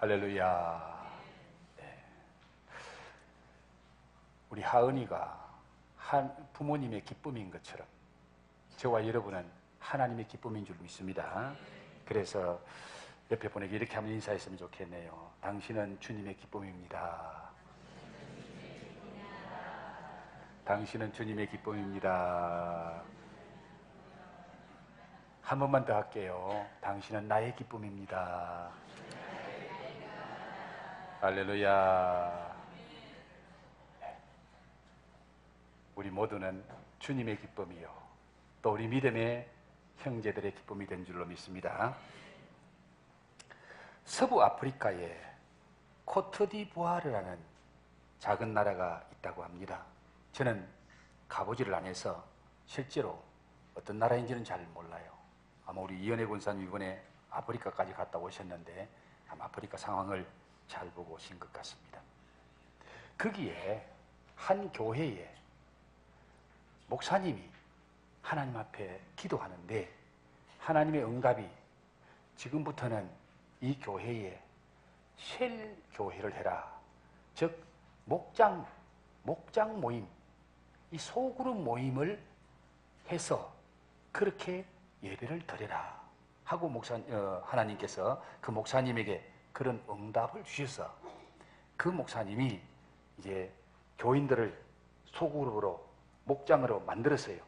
할렐루야. 네. 우리 하은이가 부모님의 기쁨인 것처럼 저와 여러분은 하나님의 기쁨인 줄 믿습니다. 그래서 옆에 분에게 이렇게 한번 인사했으면 좋겠네요. 당신은 주님의 기쁨입니다. 당신은 주님의 기쁨입니다. 한 번만 더 할게요. 당신은 나의 기쁨입니다. 할렐루야. 네. 우리 모두는 주님의 기쁨이요, 또 우리 믿음의 형제들의 기쁨이 된 줄로 믿습니다. 서부 아프리카에 코트디부아르라는 작은 나라가 있다고 합니다. 저는 가보지를 않아서 실제로 어떤 나라인지는 잘 몰라요. 아마 우리 이현애 권사님 이번에 아프리카까지 갔다 오셨는데 아마 아프리카 상황을 잘 보고 오신 것 같습니다. 거기에 한 교회에 목사님이 하나님 앞에 기도하는데 하나님의 응답이 지금부터는 이 교회에 쉘 교회를 해라, 즉 목장 모임, 이 소그룹 모임을 해서 그렇게 예배를 드려라 하고 하나님께서 그 목사님에게 그런 응답을 주셔서 그 목사님이 이제 교인들을 소그룹으로 목장으로 만들었어요.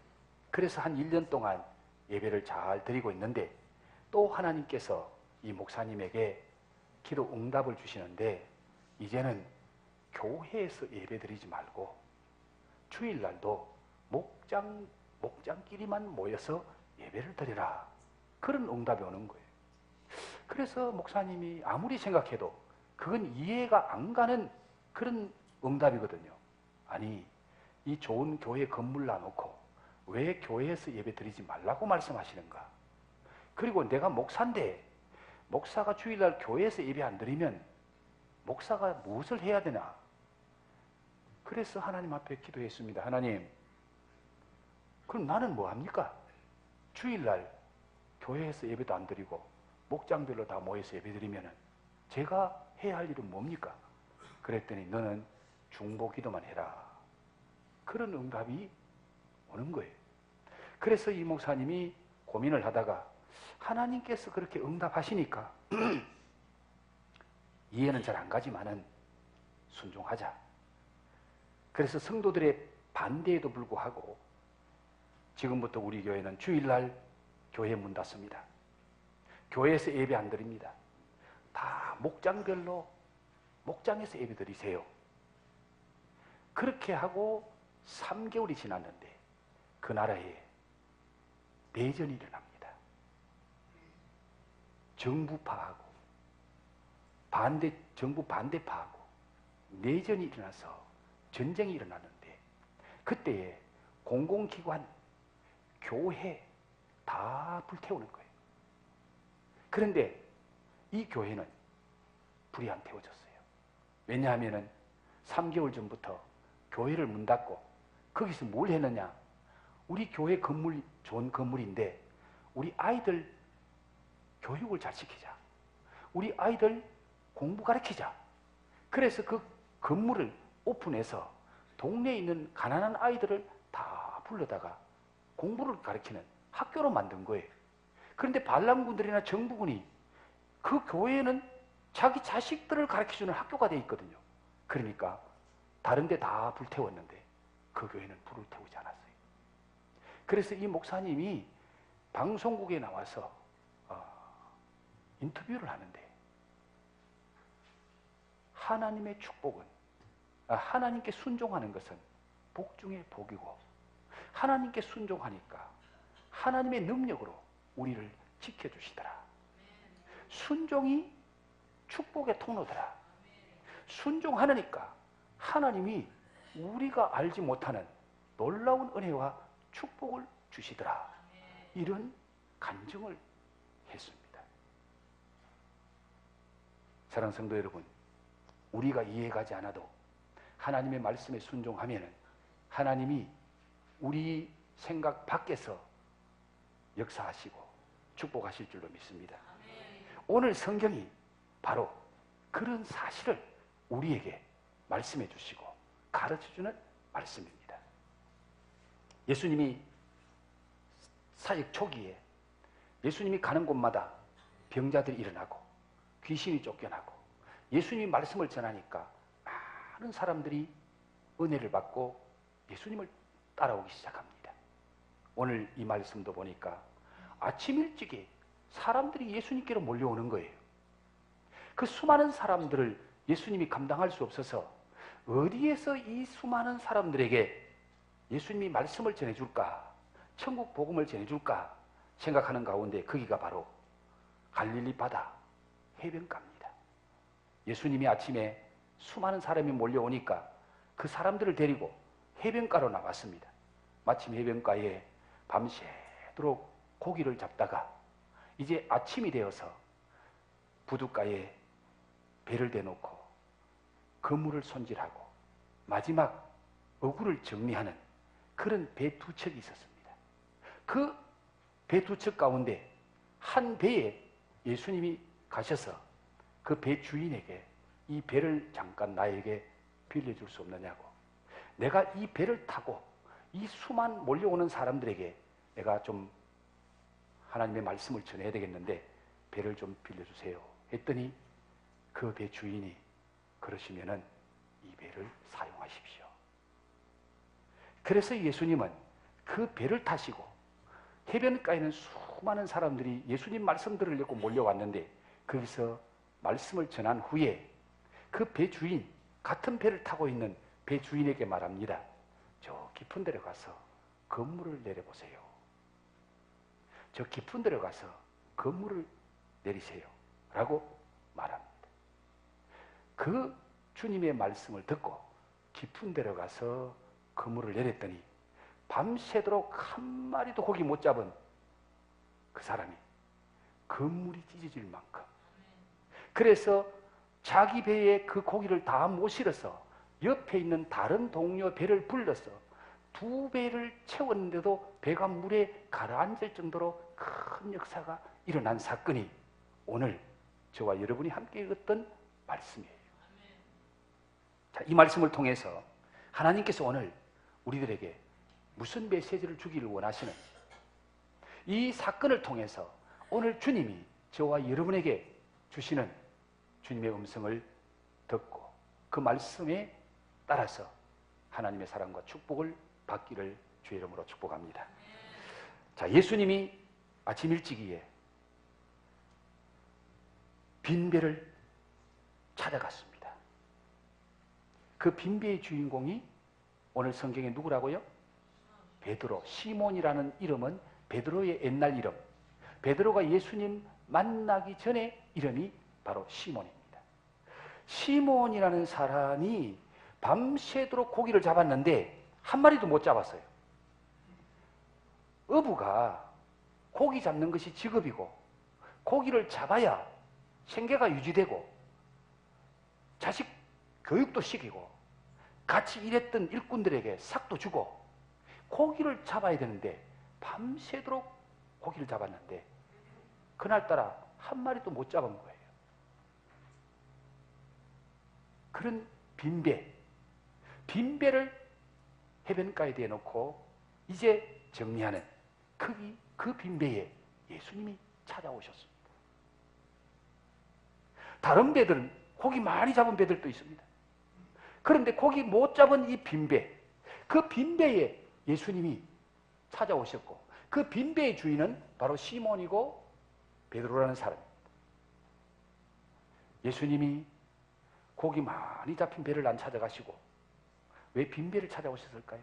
그래서 한 1년 동안 예배를 잘 드리고 있는데 또 하나님께서 이 목사님에게 기도 응답을 주시는데 이제는 교회에서 예배 드리지 말고 주일날도 목장끼리만 모여서 예배를 드리라, 그런 응답이 오는 거예요. 그래서 목사님이 아무리 생각해도 그건 이해가 안 가는 그런 응답이거든요. 아니, 이 좋은 교회 건물 놔놓고 왜 교회에서 예배 드리지 말라고 말씀하시는가? 그리고 내가 목사인데 목사가 주일날 교회에서 예배 안 드리면 목사가 무엇을 해야 되나? 그래서 하나님 앞에 기도했습니다. 하나님, 그럼 나는 뭐 합니까? 주일날 교회에서 예배도 안 드리고 목장별로 다 모여서 예배 드리면 제가 해야 할 일은 뭡니까? 그랬더니 너는 중보 기도만 해라, 그런 응답이 오는 거예요. 그래서 이 목사님이 고민을 하다가 하나님께서 그렇게 응답하시니까 이해는 잘 안 가지만은 순종하자. 그래서 성도들의 반대에도 불구하고 지금부터 우리 교회는 주일날 교회 문 닫습니다. 교회에서 예배 안 드립니다. 다 목장별로 목장에서 예배 드리세요. 그렇게 하고 3개월이 지났는데 그 나라에 내전이 일어납니다. 정부파하고 정부 반대파하고 내전이 일어나서 전쟁이 일어나는데 그때에 공공기관, 교회 다 불태우는 거예요. 그런데 이 교회는 불이 안 태워졌어요. 왜냐하면 3개월 전부터 교회를 문 닫고 거기서 뭘 했느냐? 우리 교회 건물 좋은 건물인데 우리 아이들 교육을 잘 시키자, 우리 아이들 공부 가르치자. 그래서 그 건물을 오픈해서 동네에 있는 가난한 아이들을 다 불러다가 공부를 가르치는 학교로 만든 거예요. 그런데 반란군들이나 정부군이 그 교회에는 자기 자식들을 가르쳐주는 학교가 되어 있거든요. 그러니까 다른 데 다 불태웠는데 그 교회는 불을 태우지 않았어요. 그래서 이 목사님이 방송국에 나와서 인터뷰를 하는데 하나님의 축복은, 하나님께 순종하는 것은 복 중에 복이고 하나님께 순종하니까 하나님의 능력으로 우리를 지켜주시더라. 순종이 축복의 통로더라. 순종하니까 하나님이 우리가 알지 못하는 놀라운 은혜와 축복을 주시더라. 이런 간증을 했습니다. 사랑하는 성도 여러분, 우리가 이해가지 않아도 하나님의 말씀에 순종하면 하나님이 우리 생각 밖에서 역사하시고 축복하실 줄로 믿습니다. 오늘 성경이 바로 그런 사실을 우리에게 말씀해 주시고 가르쳐주는 말씀입니다. 예수님이 사역 초기에 예수님이 가는 곳마다 병자들이 일어나고 귀신이 쫓겨나고 예수님이 말씀을 전하니까 많은 사람들이 은혜를 받고 예수님을 따라오기 시작합니다. 오늘 이 말씀도 보니까 아침 일찍에 사람들이 예수님께로 몰려오는 거예요. 그 수많은 사람들을 예수님이 감당할 수 없어서 어디에서 이 수많은 사람들에게 예수님이 말씀을 전해줄까, 천국 복음을 전해줄까 생각하는 가운데 거기가 바로 갈릴리 바다 해변가입니다. 예수님이 아침에 수많은 사람이 몰려오니까 그 사람들을 데리고 해변가로 나왔습니다. 마침 해변가에 밤새도록 고기를 잡다가 이제 아침이 되어서 부둣가에 배를 대놓고 그물을 손질하고 마지막 어구를 정리하는 그런 배 두 척이 있었습니다. 그 배 두 척 가운데 한 배에 예수님이 가셔서 그 배 주인에게 이 배를 잠깐 나에게 빌려줄 수 없느냐고, 내가 이 배를 타고 이 수만 몰려오는 사람들에게 내가 좀 하나님의 말씀을 전해야 되겠는데 배를 좀 빌려주세요 했더니 그 배 주인이 그러시면은 이 배를 사용하십시오. 그래서 예수님은 그 배를 타시고 해변가에는 수많은 사람들이 예수님 말씀 들으려고 몰려왔는데 거기서 말씀을 전한 후에 그 배 주인, 같은 배를 타고 있는 배 주인에게 말합니다. 저 깊은 데로 가서 그물을 내려보세요. 저 깊은 데로 가서 그물을 내리세요 라고 말합니다. 그 주님의 말씀을 듣고 깊은 데로 가서 그물을 내렸더니 밤새도록 한 마리도 고기 못 잡은 그 사람이 그물이 찢어질 만큼, 그래서 자기 배에 그 고기를 다 못 실어서 옆에 있는 다른 동료 배를 불러서 두 배를 채웠는데도 배가 물에 가라앉을 정도로 큰 역사가 일어난 사건이 오늘 저와 여러분이 함께 읽었던 말씀이에요. 자, 이 말씀을 통해서 하나님께서 오늘 우리들에게 무슨 메시지를 주기를 원하시는, 이 사건을 통해서 오늘 주님이 저와 여러분에게 주시는 주님의 음성을 듣고 그 말씀에 따라서 하나님의 사랑과 축복을 받기를 주의 이름으로 축복합니다. 자, 예수님이 아침 일찍이에 빈배를 찾아갔습니다. 그 빈배의 주인공이 오늘 성경에 누구라고요? 베드로, 시몬이라는 이름은 베드로의 옛날 이름, 베드로가 예수님 만나기 전에 이름이 바로 시몬입니다. 시몬이라는 사람이 밤새도록 고기를 잡았는데 한 마리도 못 잡았어요. 어부가 고기 잡는 것이 직업이고 고기를 잡아야 생계가 유지되고 자식 교육도 시키고 같이 일했던 일꾼들에게 삭도 주고 고기를 잡아야 되는데 밤새도록 고기를 잡았는데 그날따라 한 마리도 못 잡은 거예요. 그런 빈배를 해변가에 대놓고 이제 정리하는 그 빈배에 예수님이 찾아오셨습니다. 다른 배들은 고기 많이 잡은 배들도 있습니다. 그런데 고기 못 잡은 이 빈배, 그 빈배에 예수님이 찾아오셨고 그 빈배의 주인은 바로 시몬이고 베드로라는 사람입니다. 예수님이 고기 많이 잡힌 배를 안 찾아가시고 왜 빈배를 찾아오셨을까요?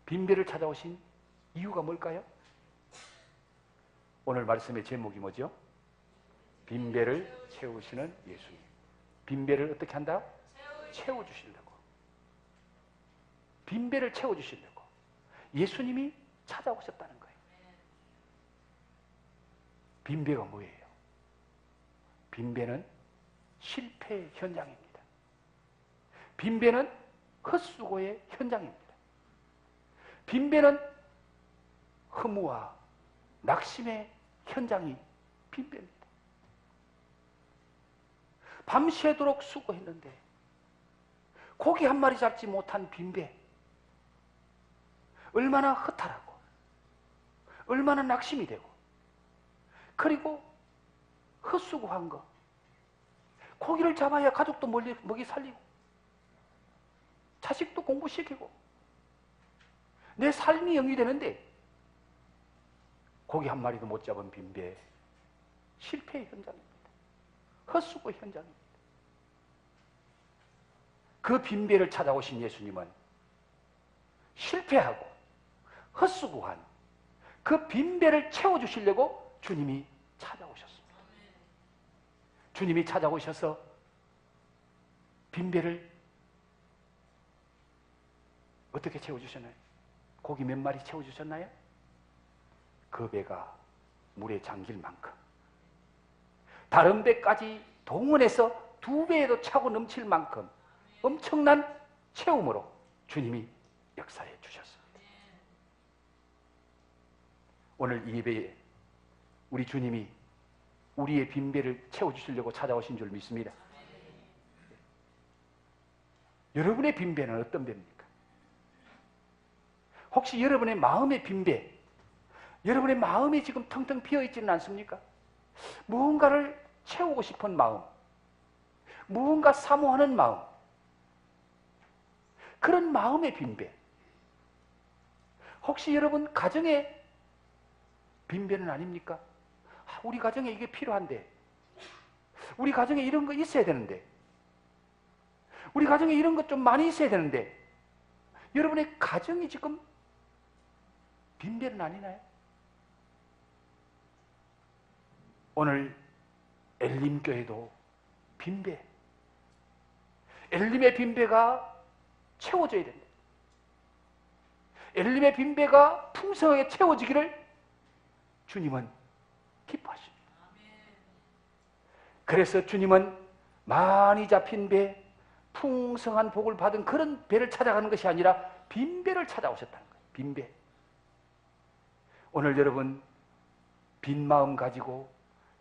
빈배를 찾아오신 이유가 뭘까요? 오늘 말씀의 제목이 뭐죠? 빈배를 채우시는 예수님. 빈배를 어떻게 한다? 채워주시려고. 빈배를 채워주시려고 예수님이 찾아오셨다는 거예요. 빈배가 뭐예요? 빈배는 실패의 현장입니다. 빈배는 헛수고의 현장입니다. 빈배는 허무와 낙심의 현장이 빈배입니다. 밤새도록 수고했는데 고기 한 마리 잡지 못한 빈배, 얼마나 허탈하고 얼마나 낙심이 되고, 그리고 헛수고한 거, 고기를 잡아야 가족도 먹이 살리고 자식도 공부시키고 내 삶이 영위되는데 고기 한 마리도 못 잡은 빈배, 실패의 현장입니다. 헛수고 현장입니다. 그 빈배를 찾아오신 예수님은 실패하고 헛수고한 그 빈배를 채워주시려고 주님이 찾아오셨습니다. 주님이 찾아오셔서 빈배를 어떻게 채워주셨나요? 고기 몇 마리 채워주셨나요? 그 배가 물에 잠길 만큼, 다른 배까지 동원해서 2배에도 차고 넘칠 만큼 엄청난 채움으로 주님이 역사해 주셨습니다. 오늘 이 예배에 우리 주님이 우리의 빈배를 채워주시려고 찾아오신 줄 믿습니다. 여러분의 빈배는 어떤 배입니까? 혹시 여러분의 마음의 빈배, 여러분의 마음이 지금 텅텅 비어있지는 않습니까? 무언가를 채우고 싶은 마음, 무언가 사모하는 마음, 그런 마음의 빈배. 혹시 여러분 가정의 빈배는 아닙니까? 우리 가정에 이게 필요한데, 우리 가정에 이런 거 있어야 되는데, 우리 가정에 이런 것 좀 많이 있어야 되는데, 여러분의 가정이 지금 빈배는 아니나요? 오늘 엘림교회도 빈배, 엘림의 빈배가 채워져야 된다. 엘림의 빈배가 풍성하게 채워지기를 주님은 기뻐하십니다. 그래서 주님은 많이 잡힌 배, 풍성한 복을 받은 그런 배를 찾아가는 것이 아니라 빈배를 찾아오셨다는 거예요. 빈배. 오늘 여러분 빈 마음 가지고,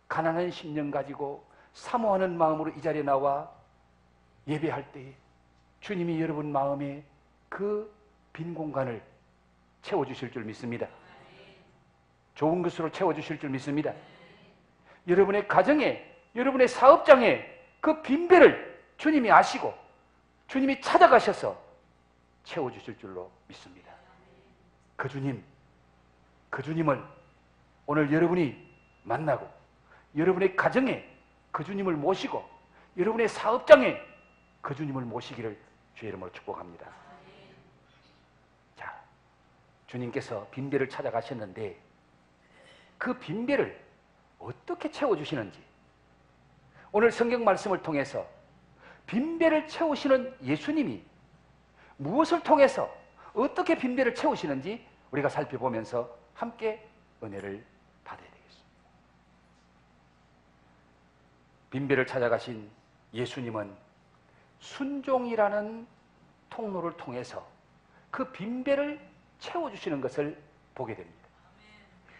가난한 심령 가지고 사모하는 마음으로 이 자리에 나와 예배할 때에 주님이 여러분 마음에 그 빈 공간을 채워주실 줄 믿습니다. 좋은 것으로 채워주실 줄 믿습니다. 여러분의 가정에, 여러분의 사업장에 그 빈배를 주님이 아시고 주님이 찾아가셔서 채워주실 줄로 믿습니다. 그 주님을 오늘 여러분이 만나고, 여러분의 가정에 그 주님을 모시고, 여러분의 사업장에 그 주님을 모시기를 주의 이름으로 축복합니다. 자, 주님께서 빈배를 찾아가셨는데 그 빈배를 어떻게 채워주시는지, 오늘 성경 말씀을 통해서 빈배를 채우시는 예수님이 무엇을 통해서 어떻게 빈배를 채우시는지 우리가 살펴보면서 함께 은혜를 받아야 되겠습니다. 빈배를 찾아가신 예수님은 순종이라는 통로를 통해서 그 빈배를 채워주시는 것을 보게 됩니다.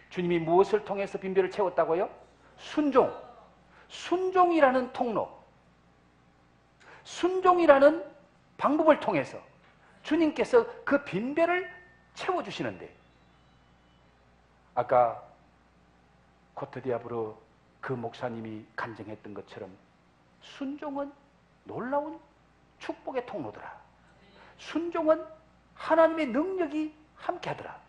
주님이 무엇을 통해서 빈배를 채웠다고요? 순종. 순종이라는 통로, 순종이라는 방법을 통해서 주님께서 그 빈배를 채워주시는데, 아까 코트디아브르 그 목사님이 간증했던 것처럼 순종은 놀라운 축복의 통로더라. 순종은 하나님의 능력이 함께하더라.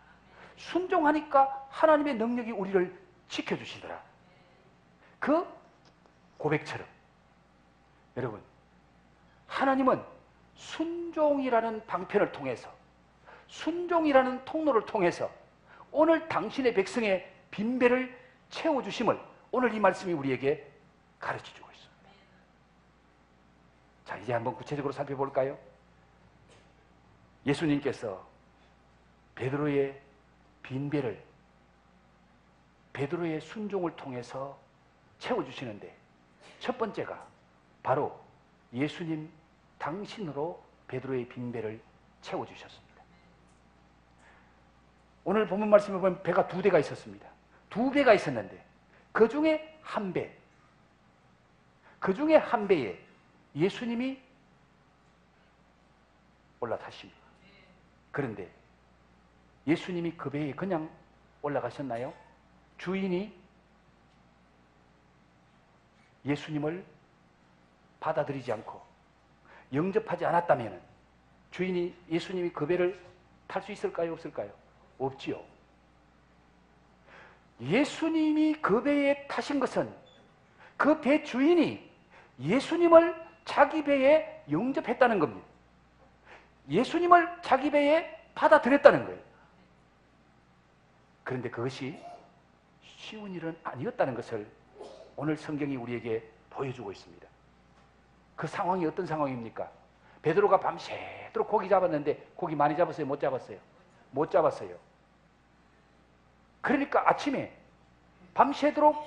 순종하니까 하나님의 능력이 우리를 지켜주시더라. 그 고백처럼 여러분, 하나님은 순종이라는 방편을 통해서, 순종이라는 통로를 통해서 오늘 당신의 백성의 빈배를 채워주심을 오늘 이 말씀이 우리에게 가르쳐주고 있습니다. 자, 이제 한번 구체적으로 살펴볼까요? 예수님께서 베드로의 빈배를, 베드로의 순종을 통해서 채워주시는데 첫 번째가 바로 예수님 당신으로 베드로의 빈배를 채워주셨습니다. 오늘 본문 말씀에 보면 배가 2대가 있었습니다. 2배가 있었는데 그 중에 한 배, 그 중에 한 배에 예수님이 올라타십니다. 그런데 예수님이 그 배에 그냥 올라가셨나요? 주인이 예수님을 받아들이지 않고 영접하지 않았다면 주인이 예수님이 그 배를 탈 수 있을까요? 없을까요? 없지요. 예수님이 그 배에 타신 것은 그 배 주인이 예수님을 자기 배에 영접했다는 겁니다. 예수님을 자기 배에 받아들였다는 거예요. 그런데 그것이 쉬운 일은 아니었다는 것을 오늘 성경이 우리에게 보여주고 있습니다. 그 상황이 어떤 상황입니까? 베드로가 밤새도록 고기 잡았는데 고기 많이 잡았어요? 못 잡았어요? 못 잡았어요. 그러니까 아침에 밤새도록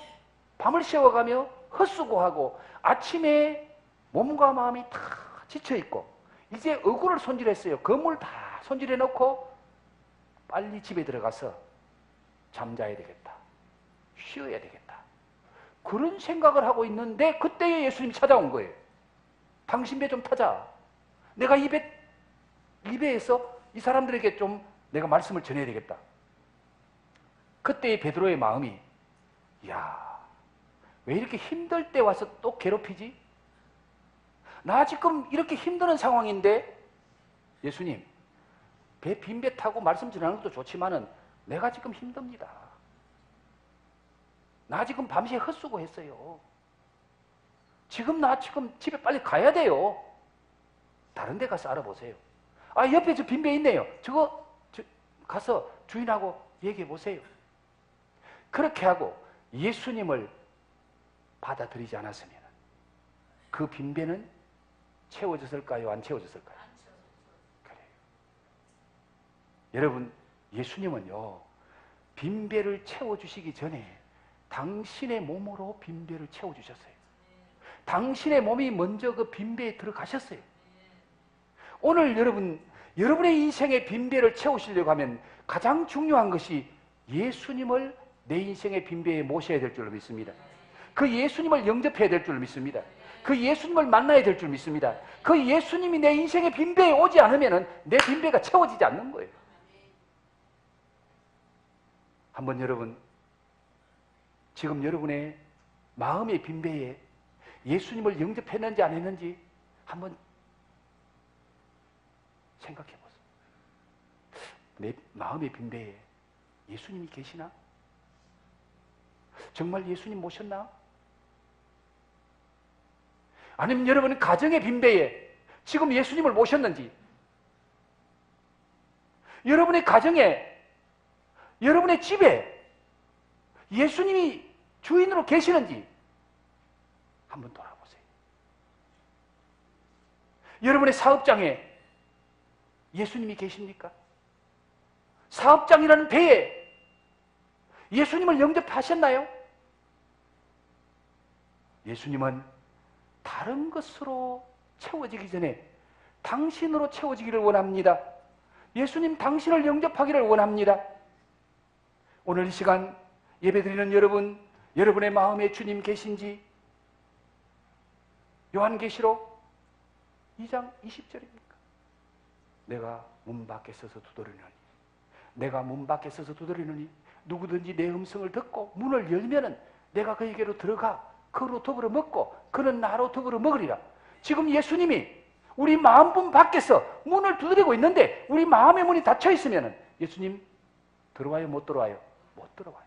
밤을 새워가며 헛수고하고 아침에 몸과 마음이 다 지쳐있고 이제 어구를 손질했어요. 건물 다 손질해 놓고 빨리 집에 들어가서 잠자야 되겠다. 쉬어야 되겠다. 그런 생각을 하고 있는데 그때에 예수님이 찾아온 거예요. 당신 배 좀 타자. 내가 이 배에서 이 사람들에게 좀 내가 말씀을 전해야 되겠다. 그때의 베드로의 마음이 야, 왜 이렇게 힘들 때 와서 또 괴롭히지? 나 지금 이렇게 힘드는 상황인데 예수님, 빈 배 타고 말씀 전하는 것도 좋지만은 내가 지금 힘듭니다. 나 지금 밤새 헛수고 했어요. 나 지금 집에 빨리 가야 돼요. 다른 데 가서 알아보세요. 아, 옆에 저 빈 배 있네요. 가서 주인하고 얘기해 보세요. 그렇게 하고 예수님을 받아들이지 않았으면 그 빈 배는 채워졌을까요? 안 채워졌을까요? 그래요. 여러분, 예수님은요, 빈 배를 채워주시기 전에 당신의 몸으로 빈 배를 채워주셨어요. 당신의 몸이 먼저 그 빈 배에 들어가셨어요. 오늘 여러분의 인생의 빈 배를 채우시려고 하면 가장 중요한 것이 예수님을 내 인생의 빈 배에 모셔야 될 줄로 믿습니다. 그 예수님을 영접해야 될 줄로 믿습니다. 그 예수님을 만나야 될 줄 믿습니다. 그 예수님이 내 인생의 빈 배에 오지 않으면 내 빈 배가 채워지지 않는 거예요. 한번 여러분, 지금 여러분의 마음의 빈 배에 예수님을 영접했는지 안 했는지 한번 생각해 보세요. 내 마음의 빈 배에 예수님이 계시나? 정말 예수님 모셨나? 아니면 여러분은 가정의 빈 배에 지금 예수님을 모셨는지, 여러분의 가정에, 여러분의 집에 예수님이 주인으로 계시는지 한번 돌아보세요. 여러분의 사업장에 예수님이 계십니까? 사업장이라는 배에 예수님을 영접하셨나요? 예수님은 다른 것으로 채워지기 전에 당신으로 채워지기를 원합니다. 예수님 당신을 영접하기를 원합니다. 오늘 이 시간 예배드리는 여러분, 여러분의 마음에 주님 계신지 요한계시록 2장 20절입니까? 내가 문 밖에 서서 두드리노니, 내가 문 밖에 서서 두드리노니 누구든지 내 음성을 듣고 문을 열면은 내가 그에게로 들어가 그로 더불어 먹고 그는 나로 더불어 먹으리라. 지금 예수님이 우리 마음문 밖에서 문을 두드리고 있는데 우리 마음의 문이 닫혀 있으면 예수님 들어와요? 못 들어와요? 못 들어와요.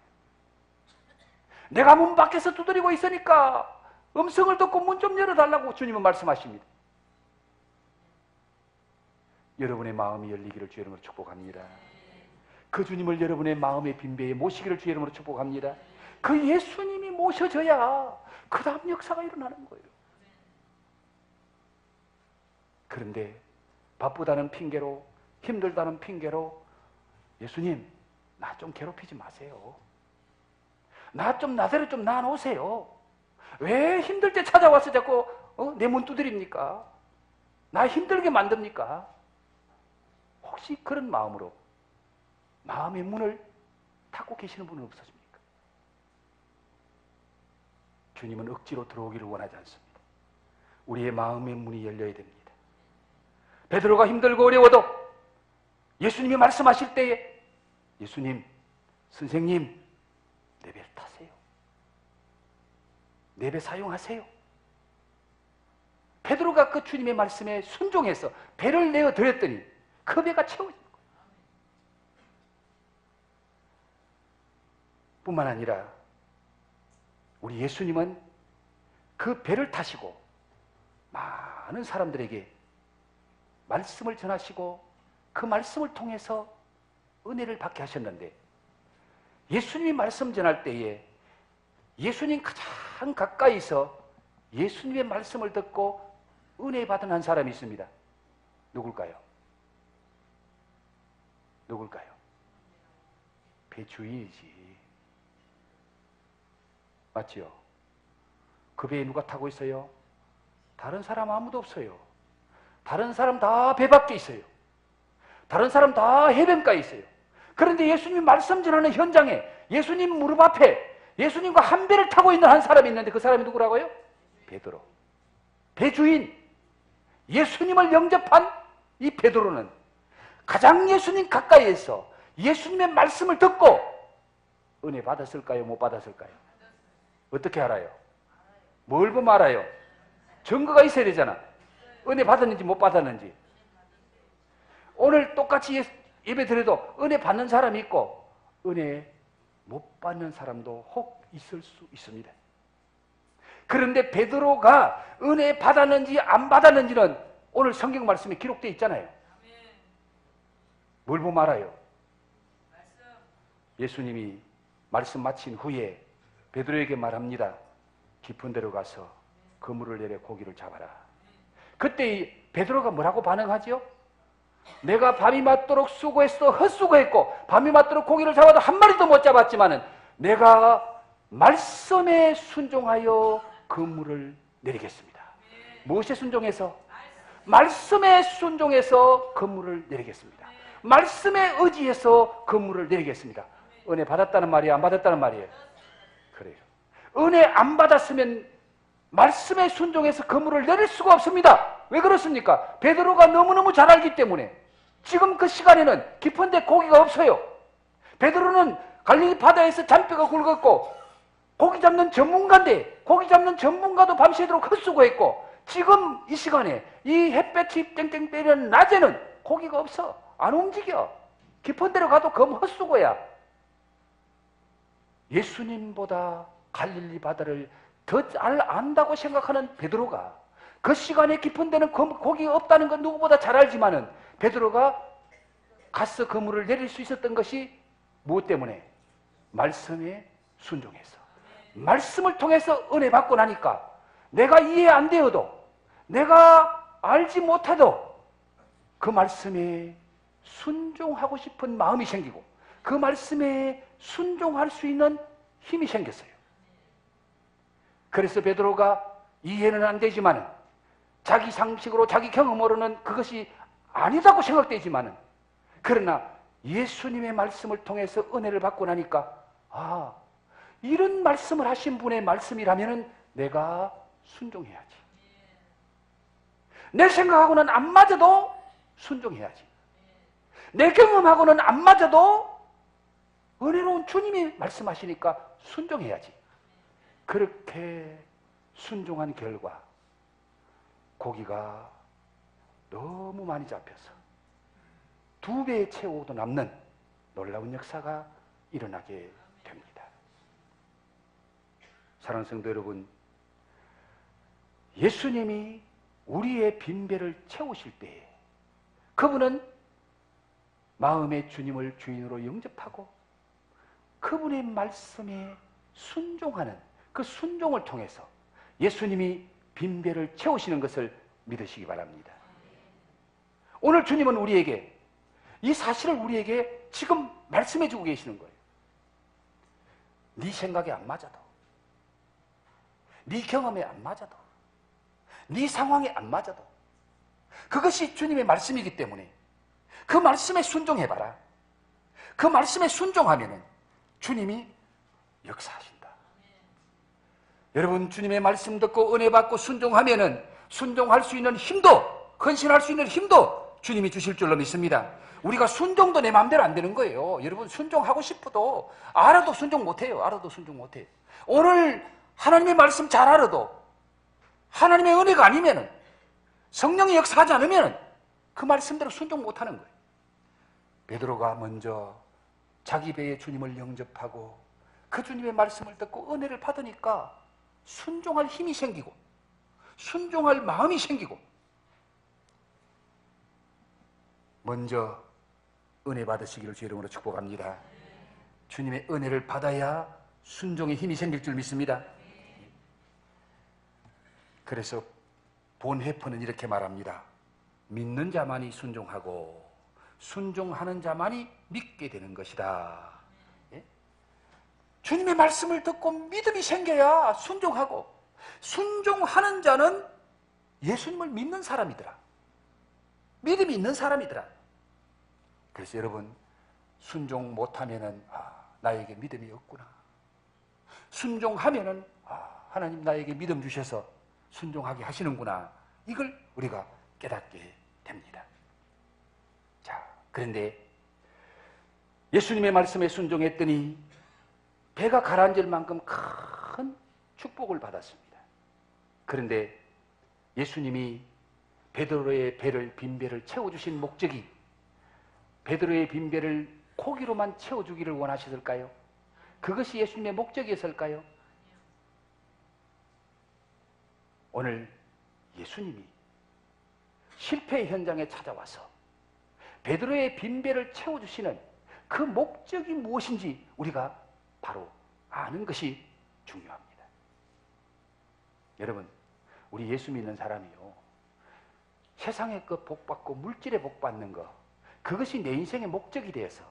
내가 문 밖에서 두드리고 있으니까 음성을 듣고 문 좀 열어달라고 주님은 말씀하십니다. 여러분의 마음이 열리기를 주의 이름으로 축복합니다. 그 주님을 여러분의 마음의 빈배에 모시기를 주의 이름으로 축복합니다. 그 예수님이 모셔져야 그 다음 역사가 일어나는 거예요. 그런데 바쁘다는 핑계로, 힘들다는 핑계로 예수님, 나 좀 괴롭히지 마세요. 나대로 좀 놔놓으세요. 왜 힘들 때 찾아와서 자꾸 내 문 두드립니까? 나 힘들게 만듭니까? 혹시 그런 마음으로 마음의 문을 닫고 계시는 분은 없으십니까? 주님은 억지로 들어오기를 원하지 않습니다. 우리의 마음의 문이 열려야 됩니다. 베드로가 힘들고 어려워도 예수님이 말씀하실 때에 예수님, 선생님, 내 배를 타세요. 내 배 사용하세요. 베드로가 그 주님의 말씀에 순종해서 배를 내어 드렸더니 그 배가 채워진 거예요. 뿐만 아니라 우리 예수님은 그 배를 타시고 많은 사람들에게 말씀을 전하시고 그 말씀을 통해서 은혜를 받게 하셨는데, 예수님이 말씀 전할 때에 예수님 가장 가까이서 예수님의 말씀을 듣고 은혜 받은 한 사람이 있습니다. 누굴까요? 누굴까요? 배 주인이지. 맞지요? 그 배에 누가 타고 있어요? 다른 사람 아무도 없어요. 다른 사람 다 배 밖에 있어요. 다른 사람 다 해변가에 있어요. 그런데 예수님이 말씀 전하는 현장에 예수님 무릎 앞에 예수님과 한 배를 타고 있는 한 사람이 있는데 그 사람이 누구라고요? 베드로. 배 주인. 예수님을 영접한 이 베드로는 가장 예수님 가까이에서 예수님의 말씀을 듣고 은혜 받았을까요? 못 받았을까요? 어떻게 알아요? 뭘 보면 알아요? 증거가 있어야 되잖아. 은혜 받았는지 못 받았는지. 오늘 똑같이 예배 드려도 은혜 받는 사람이 있고 은혜 못 받는 사람도 혹 있을 수 있습니다. 그런데 베드로가 은혜 받았는지 안 받았는지는 오늘 성경 말씀에 기록되어 있잖아요. 뭘 보면 알아요? 예수님이 말씀 마친 후에 베드로에게 말합니다. 깊은 데로 가서 그물을 내려 고기를 잡아라. 그때 베드로가 뭐라고 반응하죠? 내가 밤이 맞도록 수고했어, 헛수고했고 밤이 맞도록 고기를 잡아도 한 마리도 못 잡았지만은 내가 말씀에 순종하여 그물을 내리겠습니다. 무엇에 순종해서? 말씀에 순종해서 그물을 내리겠습니다. 말씀에 의지해서 그물을 내리겠습니다. 은혜 받았다는 말이에요? 안 받았다는 말이에요? 그래요. 은혜 안 받았으면 말씀에 순종해서 그물을 내릴 수가 없습니다. 왜 그렇습니까? 베드로가 너무너무 잘 알기 때문에. 지금 그 시간에는 깊은 데 고기가 없어요. 베드로는 갈릴리 바다에서 잔뼈가 굵었고 고기 잡는 전문가인데 고기 잡는 전문가도 밤새도록 헛수고했고 지금 이 시간에 이 햇볕이 땡땡 때리는 낮에는 고기가 없어. 안 움직여. 깊은 데로 가도 검 헛수고야. 예수님보다 갈릴리 바다를 더 잘 안다고 생각하는 베드로가 그 시간에 깊은 데는 고기가 없다는 건 누구보다 잘 알지만은 베드로가 가서 그물을 내릴 수 있었던 것이 무엇 때문에? 말씀에 순종해서. 말씀을 통해서 은혜 받고 나니까 내가 이해 안 되어도 내가 알지 못해도 그 말씀에 순종하고 싶은 마음이 생기고 그 말씀에 순종할 수 있는 힘이 생겼어요. 그래서 베드로가 이해는 안 되지만은 자기 상식으로 자기 경험으로는 그것이 아니다고 생각되지만은 그러나 예수님의 말씀을 통해서 은혜를 받고 나니까 아, 이런 말씀을 하신 분의 말씀이라면은 내가 순종해야지. 내 생각하고는 안 맞아도 순종해야지. 내 경험하고는 안 맞아도 은혜로운 주님이 말씀하시니까 순종해야지. 그렇게 순종한 결과 고기가 너무 많이 잡혀서 2배의 채우고도 남는 놀라운 역사가 일어나게 됩니다. 사랑하는 성도 여러분, 예수님이 우리의 빈배를 채우실 때에 그분은 마음의 주님을 주인으로 영접하고 그분의 말씀에 순종하는 그 순종을 통해서 예수님이 빈배를 채우시는 것을 믿으시기 바랍니다. 오늘 주님은 우리에게 이 사실을 우리에게 지금 말씀해 주고 계시는 거예요. 네 생각에 안 맞아도, 네 경험에 안 맞아도, 네 상황에 안 맞아도 그것이 주님의 말씀이기 때문에 그 말씀에 순종해봐라. 그 말씀에 순종하면은 주님이 역사하신다. 여러분, 주님의 말씀 듣고 은혜 받고 순종하면은 순종할 수 있는 힘도, 헌신할 수 있는 힘도 주님이 주실 줄로 믿습니다. 우리가 순종도 내 마음대로 안 되는 거예요. 여러분, 순종하고 싶어도 알아도 순종 못해요. 알아도 순종 못해요. 오늘 하나님의 말씀 잘 알아도 하나님의 은혜가 아니면은, 성령이 역사하지 않으면은 그 말씀대로 순종 못하는 거예요. 베드로가 먼저 자기 배에 주님을 영접하고 그 주님의 말씀을 듣고 은혜를 받으니까 순종할 힘이 생기고 순종할 마음이 생기고, 먼저 은혜 받으시기를 주 이름으로 축복합니다. 주님의 은혜를 받아야 순종의 힘이 생길 줄 믿습니다. 그래서 본해퍼는 이렇게 말합니다. 믿는 자만이 순종하고 순종하는 자만이 믿게 되는 것이다. 예? 주님의 말씀을 듣고 믿음이 생겨야 순종하고, 순종하는 자는 예수님을 믿는 사람이더라. 믿음이 있는 사람이더라. 그래서 여러분, 순종 못하면은 나에게 믿음이 없구나. 순종하면은 하나님 나에게 믿음 주셔서 순종하게 하시는구나. 이걸 우리가 깨닫게 됩니다. 자, 그런데 예수님의 말씀에 순종했더니 배가 가라앉을 만큼 큰 축복을 받았습니다. 그런데 예수님이 베드로의 배를, 빈 배를 채워주신 목적이 베드로의 빈 배를 고기로만 채워주기를 원하셨을까요? 그것이 예수님의 목적이었을까요? 오늘 예수님이 실패의 현장에 찾아와서 베드로의 빈 배를 채워주시는 그 목적이 무엇인지 우리가 바로 아는 것이 중요합니다. 여러분, 우리 예수 믿는 사람이요, 세상의 그 복받고 물질의 복받는 거, 그것이 내 인생의 목적이 되어서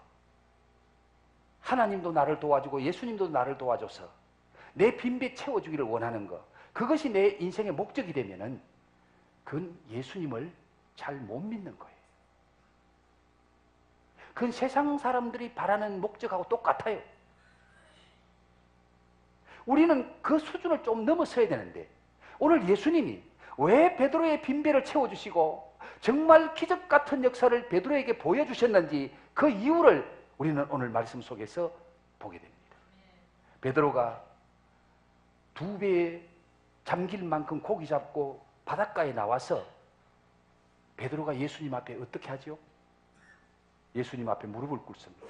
하나님도 나를 도와주고 예수님도 나를 도와줘서 내 빈배 채워주기를 원하는 거, 그것이 내 인생의 목적이 되면은 그건 예수님을 잘 못 믿는 거예요. 그건 세상 사람들이 바라는 목적하고 똑같아요. 우리는 그 수준을 좀 넘어서야 되는데, 오늘 예수님이 왜 베드로의 빈배를 채워주시고 정말 기적 같은 역사를 베드로에게 보여주셨는지 그 이유를 우리는 오늘 말씀 속에서 보게 됩니다. 베드로가 2배에 잠길 만큼 고기 잡고 바닷가에 나와서 베드로가 예수님 앞에 어떻게 하죠? 예수님 앞에 무릎을 꿇습니다.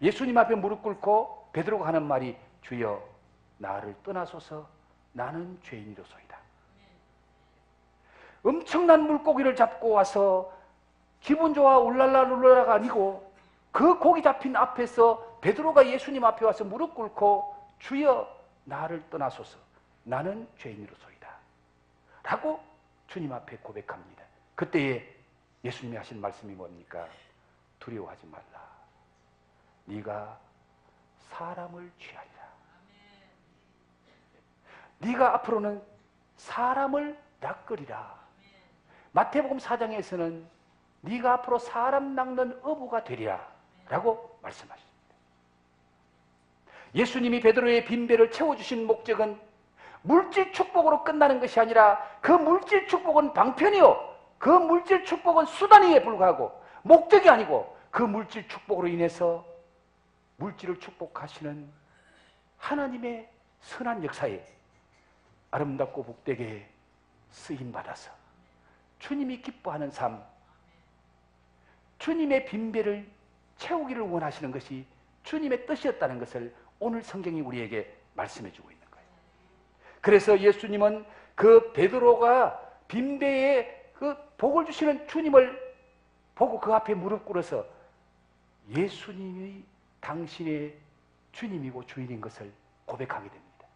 예수님 앞에 무릎 꿇고 베드로가 하는 말이, 주여 나를 떠나소서, 나는 죄인이로소이다. 엄청난 물고기를 잡고 와서 기분 좋아 울랄라가 아니고 그 고기 잡힌 앞에서 베드로가 예수님 앞에 와서 무릎 꿇고 주여 나를 떠나소서, 나는 죄인이로소이다 라고 주님 앞에 고백합니다. 그때에 예수님이 하신 말씀이 뭡니까? 두려워하지 말라. 네가 사람을 취하리라. 네가 앞으로는 사람을 낚으리라. 마태복음 4장에서는 네가 앞으로 사람 낚는 어부가 되리라 라고 말씀하십니다. 예수님이 베드로의 빈배를 채워주신 목적은 물질 축복으로 끝나는 것이 아니라 그 물질 축복은 방편이요, 그 물질 축복은 수단에 불과하고 목적이 아니고 그 물질 축복으로 인해서 물질을 축복하시는 하나님의 선한 역사에 아름답고 복되게 쓰임받아서 주님이 기뻐하는 삶, 주님의 빈배를 채우기를 원하시는 것이 주님의 뜻이었다는 것을 오늘 성경이 우리에게 말씀해 주고 있는 거예요. 그래서 예수님은 그 베드로가 빈배에 그 복을 주시는 주님을 보고 그 앞에 무릎 꿇어서 예수님이 당신의 주님이고 주인인 것을 고백하게 됩니다.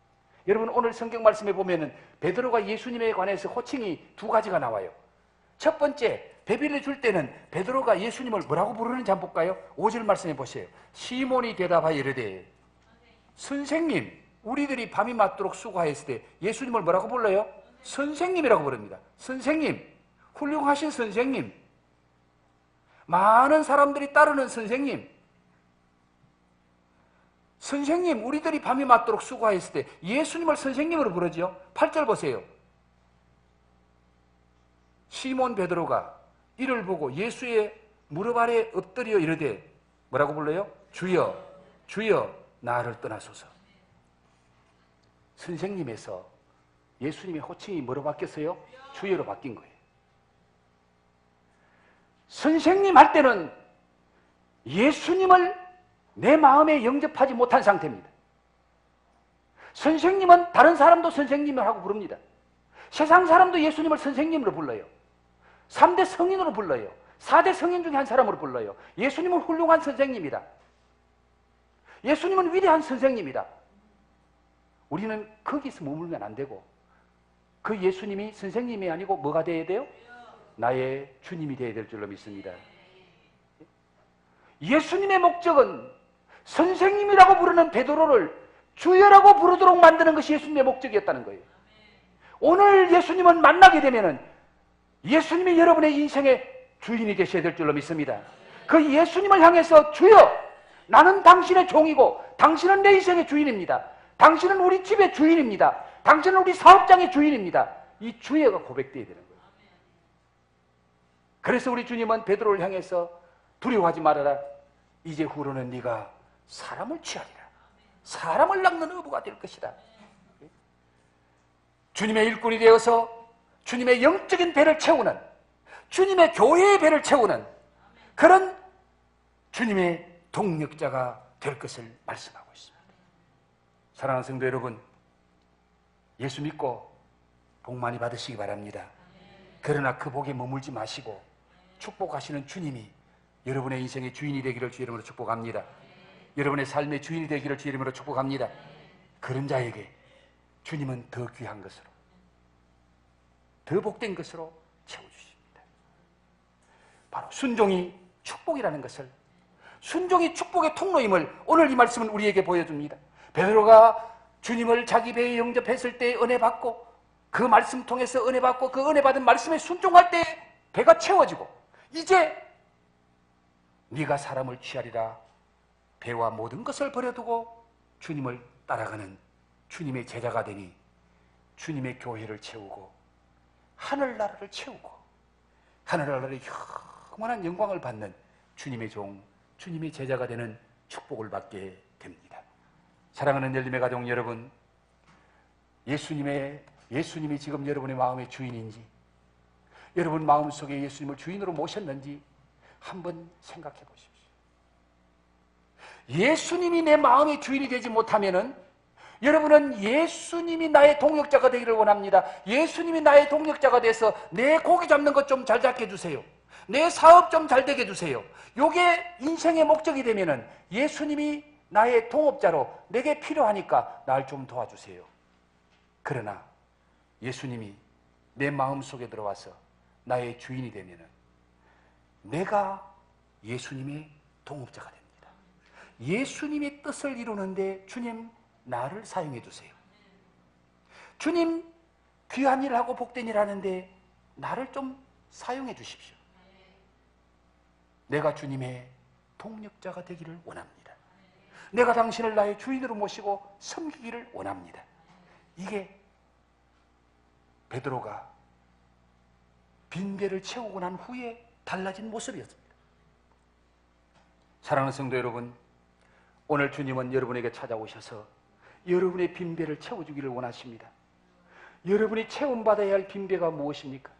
여러분, 오늘 성경 말씀에 보면은 베드로가 예수님에 관해서 호칭이 2가지가 나와요. 첫 번째, 배비를 줄 때는 베드로가 예수님을 뭐라고 부르는지 한번 볼까요? 5절 말씀해 보세요. 시몬이 대답하여 이르되 선생님, 우리들이 밤이 맞도록 수고하였을 때 예수님을 뭐라고 불러요? 선생님이라고 부릅니다. 선생님, 훌륭하신 선생님, 많은 사람들이 따르는 선생님, 선생님, 우리들이 밤이 맞도록 수고하였을 때 예수님을 선생님으로 부르죠. 8절 보세요. 시몬 베드로가 이를 보고 예수의 무릎 아래 엎드려 이르되 뭐라고 불러요? 주여, 주여, 나를 떠나소서. 선생님에서 예수님의 호칭이 뭐로 바뀌었어요? 주여로 바뀐 거예요. 선생님 할 때는 예수님을 내 마음에 영접하지 못한 상태입니다. 선생님은 다른 사람도 선생님을 하고 부릅니다. 세상 사람도 예수님을 선생님으로 불러요. 3대 성인으로 불러요. 4대 성인 중에 한 사람으로 불러요. 예수님은 훌륭한 선생님이다. 예수님은 위대한 선생님이다. 우리는 거기서 머물면 안 되고 그 예수님이 선생님이 아니고 뭐가 되어야 돼요? 나의 주님이 되어야 될 줄로 믿습니다. 예수님의 목적은 선생님이라고 부르는 베드로를 주여라고 부르도록 만드는 것이 예수님의 목적이었다는 거예요. 오늘 예수님을 만나게 되면은 예수님이 여러분의 인생의 주인이 되셔야 될 줄로 믿습니다. 그 예수님을 향해서 주여, 나는 당신의 종이고 당신은 내 인생의 주인입니다. 당신은 우리 집의 주인입니다. 당신은 우리 사업장의 주인입니다. 이 주여가 고백되어야 되는 거예요. 그래서 우리 주님은 베드로를 향해서 두려워하지 말아라. 이제 후로는 네가 사람을 취하리라. 사람을 낚는 어부가 될 것이다. 주님의 일꾼이 되어서 주님의 영적인 배를 채우는, 주님의 교회의 배를 채우는 그런 주님의 동력자가 될 것을 말씀하고 있습니다. 사랑하는 성도 여러분, 예수 믿고 복 많이 받으시기 바랍니다. 그러나 그 복에 머물지 마시고 축복하시는 주님이 여러분의 인생의 주인이 되기를 주 이름으로 축복합니다. 여러분의 삶의 주인이 되기를 주 이름으로 축복합니다. 그런 자에게 주님은 더 귀한 것으로, 더 복된 것으로 채워주십니다. 바로 순종이 축복이라는 것을, 순종이 축복의 통로임을 오늘 이 말씀은 우리에게 보여줍니다. 베드로가 주님을 자기 배에 영접했을 때 은혜 받고 그 말씀 통해서 은혜 받고 그 은혜 받은 말씀에 순종할 때 배가 채워지고, 이제 네가 사람을 취하리라. 배와 모든 것을 버려두고 주님을 따라가는 주님의 제자가 되니 주님의 교회를 채우고 하늘나라를 채우고 하늘나라의 영원한 영광을 받는 주님의 종, 주님의 제자가 되는 축복을 받게 됩니다. 사랑하는 열림의 가족 여러분, 예수님이 지금 여러분의 마음의 주인인지, 여러분 마음속에 예수님을 주인으로 모셨는지 한번 생각해 보십시오. 예수님이 내 마음의 주인이 되지 못하면은 여러분은 예수님이 나의 동력자가 되기를 원합니다. 예수님이 나의 동력자가 돼서 내 고기 잡는 것 좀 잘 잡게 해주세요. 내 사업 좀 잘 되게 해주세요. 요게 인생의 목적이 되면은 예수님이 나의 동업자로 내게 필요하니까 날 좀 도와주세요. 그러나 예수님이 내 마음속에 들어와서 나의 주인이 되면은 내가 예수님의 동업자가 됩니다. 예수님의 뜻을 이루는데 주님 나를 사용해 주세요. 주님 귀한 일 하고 복된 일 하는데 나를 좀 사용해 주십시오. 내가 주님의 동력자가 되기를 원합니다. 내가 당신을 나의 주인으로 모시고 섬기기를 원합니다. 이게 베드로가 빈배를 채우고 난 후에 달라진 모습이었습니다. 사랑하는 성도 여러분, 오늘 주님은 여러분에게 찾아오셔서 여러분의 빈배를 채워주기를 원하십니다. 여러분이 체험받아야 할 빈배가 무엇입니까?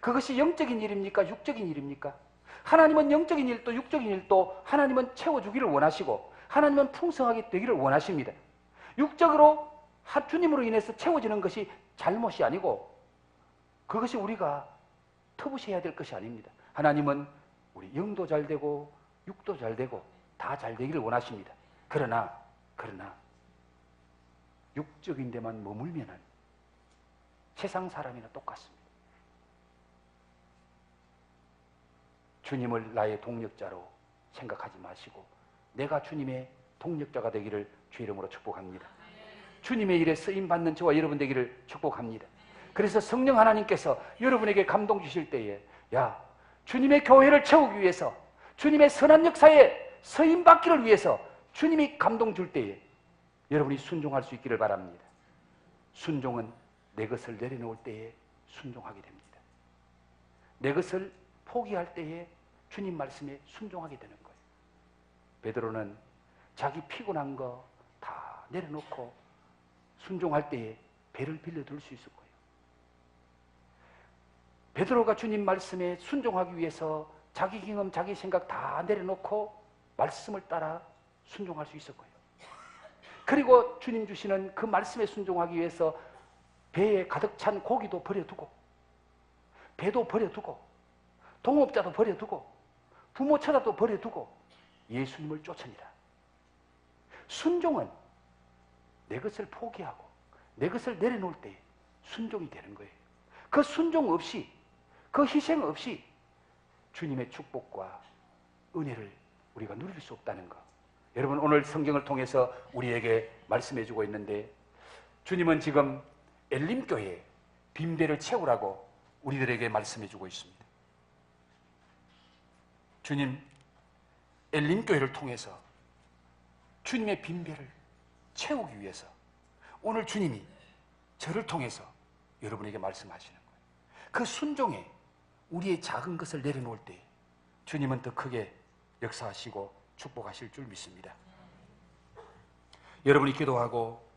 그것이 영적인 일입니까? 육적인 일입니까? 하나님은 영적인 일도 육적인 일도 하나님은 채워주기를 원하시고 하나님은 풍성하게 되기를 원하십니다. 육적으로 주님으로 인해서 채워지는 것이 잘못이 아니고 그것이 우리가 터부셔야 될 것이 아닙니다. 하나님은 우리 영도 잘 되고 육도 잘 되고 다 잘 되기를 원하십니다. 그러나 육적인 데만 머물면은 세상 사람이나 똑같습니다. 주님을 나의 동력자로 생각하지 마시고 내가 주님의 동력자가 되기를 주 이름으로 축복합니다. 주님의 일에 쓰임받는 저와 여러분 되기를 축복합니다. 그래서 성령 하나님께서 여러분에게 감동 주실 때에 주님의 교회를 채우기 위해서 주님의 선한 역사에 쓰임받기를 위해서 주님이 감동 줄 때에 여러분이 순종할 수 있기를 바랍니다. 순종은 내 것을 내려놓을 때에 순종하게 됩니다. 내 것을 포기할 때에 주님 말씀에 순종하게 되는 거예요. 베드로는 자기 피곤한 거 다 내려놓고 순종할 때에 배를 빌려줄 수 있을 거예요. 베드로가 주님 말씀에 순종하기 위해서 자기 경험, 자기 생각 다 내려놓고 말씀을 따라 순종할 수 있을 거예요. 그리고 주님 주시는 그 말씀에 순종하기 위해서 배에 가득 찬 고기도 버려두고, 배도 버려두고, 동업자도 버려두고, 부모 처자도 버려두고 예수님을 쫓으니라. 순종은 내 것을 포기하고 내 것을 내려놓을 때 순종이 되는 거예요. 그 순종 없이, 그 희생 없이 주님의 축복과 은혜를 우리가 누릴 수 없다는 것. 여러분, 오늘 성경을 통해서 우리에게 말씀해 주고 있는데, 주님은 지금 엘림교회에 빈배를 채우라고 우리들에게 말씀해 주고 있습니다. 주님, 엘림교회를 통해서 주님의 빈배를 채우기 위해서 오늘 주님이 저를 통해서 여러분에게 말씀하시는 거예요. 그 순종에 우리의 작은 것을 내려놓을 때 주님은 더 크게 역사하시고 축복하실 줄 믿습니다. 여러분이 기도하고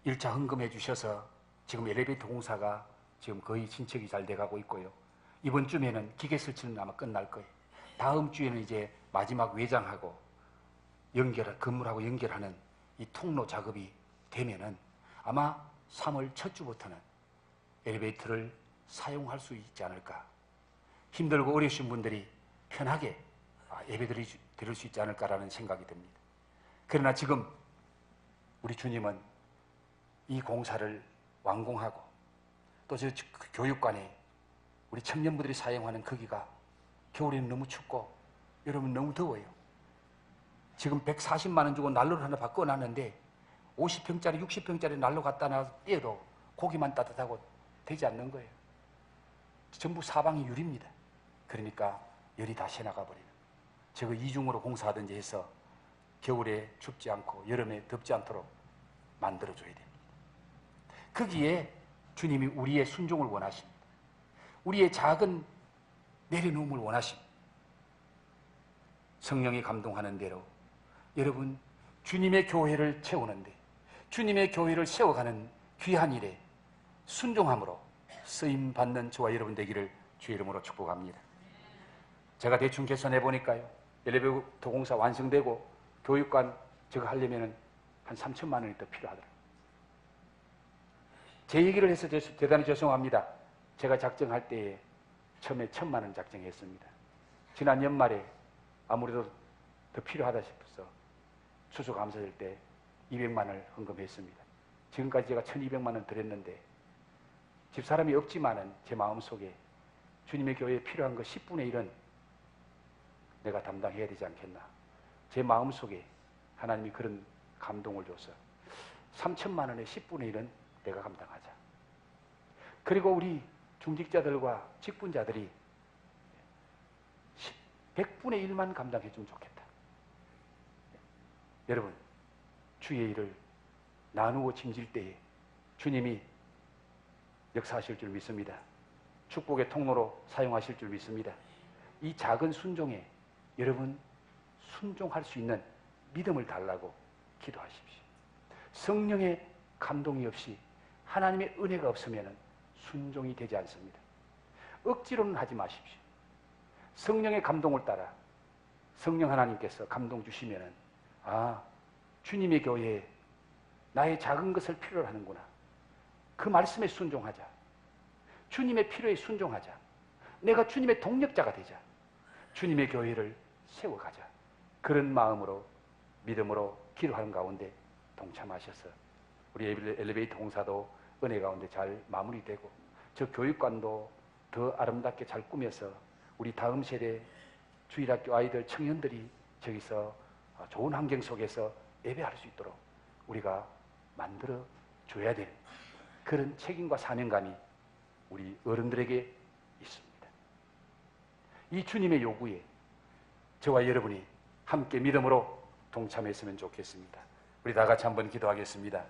일차 헌금해 주셔서 지금 엘리베이터 공사가 지금 거의 진척이 잘 돼가고 있고요. 이번 주면은 기계 설치는 아마 끝날 거예요. 다음 주에는 이제 마지막 외장하고 건물하고 연결하는 이 통로 작업이 되면은 아마 3월 첫 주부터는 엘리베이터를 사용할 수 있지 않을까. 힘들고 어려우신 분들이 편하게 예배 드릴 수 있지 않을까라는 생각이 듭니다. 그러나 지금 우리 주님은 이 공사를 완공하고 또 저 교육관에 우리 청년부들이 사용하는 거기가 겨울에는 너무 춥고 여러분 너무 더워요. 지금 140만 원 주고 난로를 하나 바꿔놨는데 50평짜리 60평짜리 난로 갖다 놔도 고기만 따뜻하고 되지 않는 거예요. 전부 사방이 유리입니다. 그러니까 열이 다 새나가 버리는. 저거 이중으로 공사하든지 해서 겨울에 춥지 않고 여름에 덥지 않도록 만들어줘야 됩니다. 거기에 주님이 우리의 순종을 원하십니다. 우리의 작은 내려놓음을 원하십니다. 성령이 감동하는 대로 여러분, 주님의 교회를 채우는데, 주님의 교회를 세워가는 귀한 일에 순종함으로 쓰임받는 저와 여러분 되기를 주의 이름으로 축복합니다. 제가 대충 계산해 보니까요, 엘리베이터 공사 완성되고 교육관 저거 하려면 한 3천만 원이 더 필요하더라고요. 제 얘기를 해서 대단히 죄송합니다. 제가 작정할 때에 처음에 1,000만 원 작정했습니다. 지난 연말에 아무래도 더 필요하다 싶어서 추수감사절 때 200만 원을 헌금했습니다. 지금까지 제가 1,200만 원 드렸는데 집사람이 없지만은 제 마음속에 주님의 교회에 필요한 거 10분의 1은 내가 담당해야 되지 않겠나. 제 마음속에 하나님이 그런 감동을 줘서 3천만 원의 10분의 1은 내가 감당하자. 그리고 우리 중직자들과 직분자들이 100분의 1만 감당해주면 좋겠다. 여러분, 주의 일을 나누어 짐질 때에 주님이 역사하실 줄 믿습니다. 축복의 통로로 사용하실 줄 믿습니다. 이 작은 순종에 여러분 순종할 수 있는 믿음을 달라고 기도하십시오. 성령의 감동이 없이 하나님의 은혜가 없으면 순종이 되지 않습니다. 억지로는 하지 마십시오. 성령의 감동을 따라 성령 하나님께서 감동 주시면 주님의 교회에 나의 작은 것을 필요로 하는구나. 그 말씀에 순종하자. 주님의 필요에 순종하자. 내가 주님의 동력자가 되자. 주님의 교회를 세워가자. 그런 마음으로 믿음으로 기도하는 가운데 동참하셔서 우리 엘리베이터 공사도 은혜 가운데 잘 마무리되고 저 교육관도 더 아름답게 잘 꾸며서 우리 다음 세대 주일학교 아이들 청년들이 저기서 좋은 환경 속에서 예배할 수 있도록 우리가 만들어 줘야 되는 그런 책임과 사명감이 우리 어른들에게 있습니다. 이 주님의 요구에 저와 여러분이 함께 믿음으로 동참했으면 좋겠습니다. 우리 다 같이 한번 기도하겠습니다.